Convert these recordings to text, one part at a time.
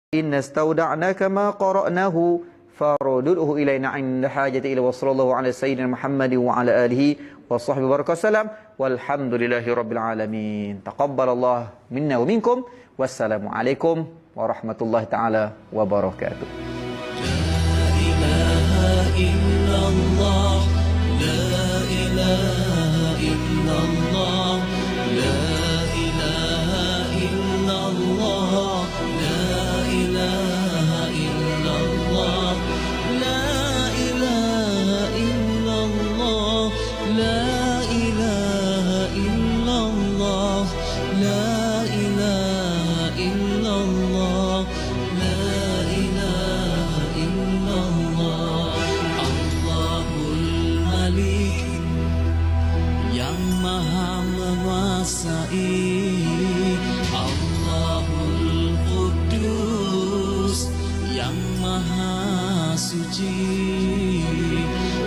inna stauda'naka ma qara'nahu farududhu ilayna 'inda hajati ila sallallahu ala sayyidina Muhammad wa ala alihi wa sahbihi barakasallam walhamdulillahi rabbil alamin. Taqabbalallah minna wa minkum. Wassalamu alaikum warahmatullahi taala wabarakatuh. La ilaha illallah, la ilaha illallah, la ilaha illallah, la ilaha illallah, la ilaha illallah, la ilaha illallah, la ilaha illallah, la ilaha illallah. Allahul Malik yang maha menguasai, Allahul Qudus yang maha suci,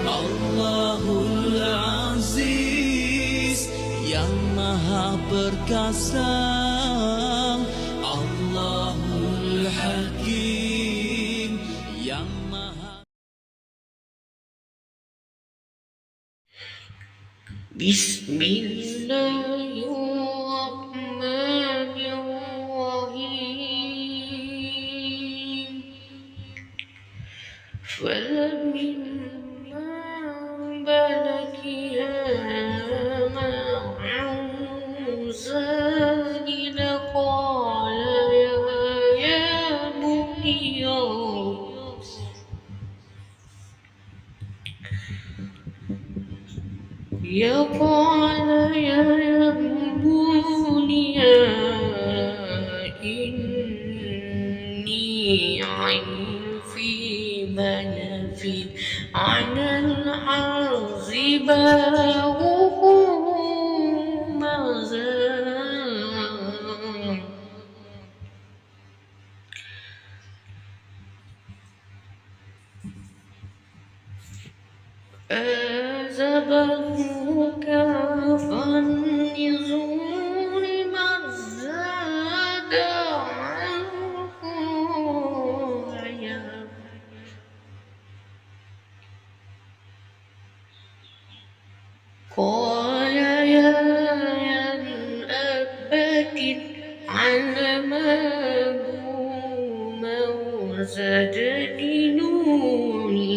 Allahul Aziz yang maha perkasa, Allahul Hakim yang maha. Bismillahirrahmanirrahim. فلما بلغها معه زاد قال يا بني قال يا بني إني في منفي على الحرز باغه مزار أعزبه كفالنزول مزاد عنه عيا قال يا أبت على ما ستدينوني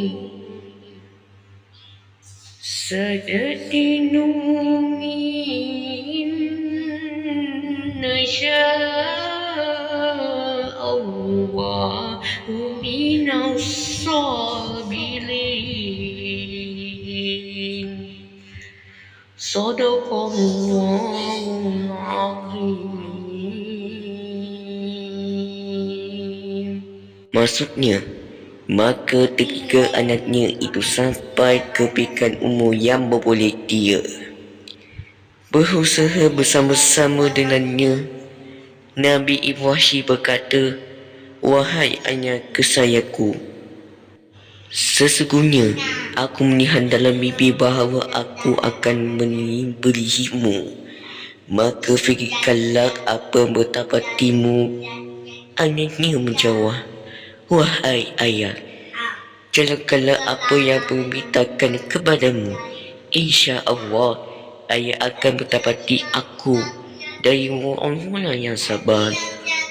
إن شاء الله من الصابرين. صدق الله العظيم. Maksudnya, maka ketika anaknya itu sampai ke pikan umur yang berboleh dia berusaha bersama-sama dengannya, Nabi Ibrahim berkata, "Wahai anak kesayanganku, sesungguhnya aku melihat dalam mimpi bahawa aku akan memberimu. Maka fikirkanlah apa betapatimu." Anaknya menjawab, "Wahai ayah, jalankanlah apa yang beritakan kepadamu. InsyaAllah ayah akan bertapati aku dari orang-orang yang sabar."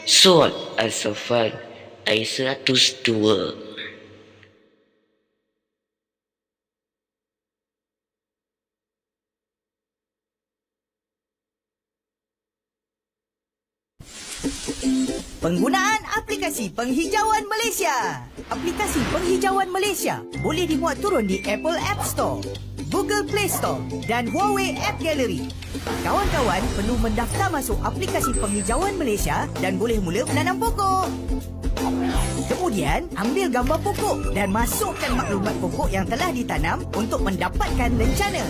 Surat As-Saffat ayat 102. Penggunaan aplikasi penghijauan Malaysia. Aplikasi penghijauan Malaysia boleh dimuat turun di Apple App Store, Google Play Store dan Huawei App Gallery. Kawan-kawan perlu mendaftar masuk aplikasi penghijauan Malaysia dan boleh mula menanam pokok. Kemudian, ambil gambar pokok dan masukkan maklumat pokok yang telah ditanam untuk mendapatkan lencana.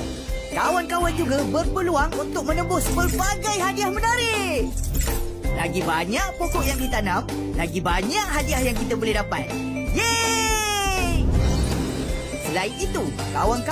Kawan-kawan juga berpeluang untuk menebus pelbagai hadiah menarik. Lagi banyak pokok yang ditanam, lagi banyak hadiah yang kita boleh dapat. Yeay! Selain itu, kawan-kawan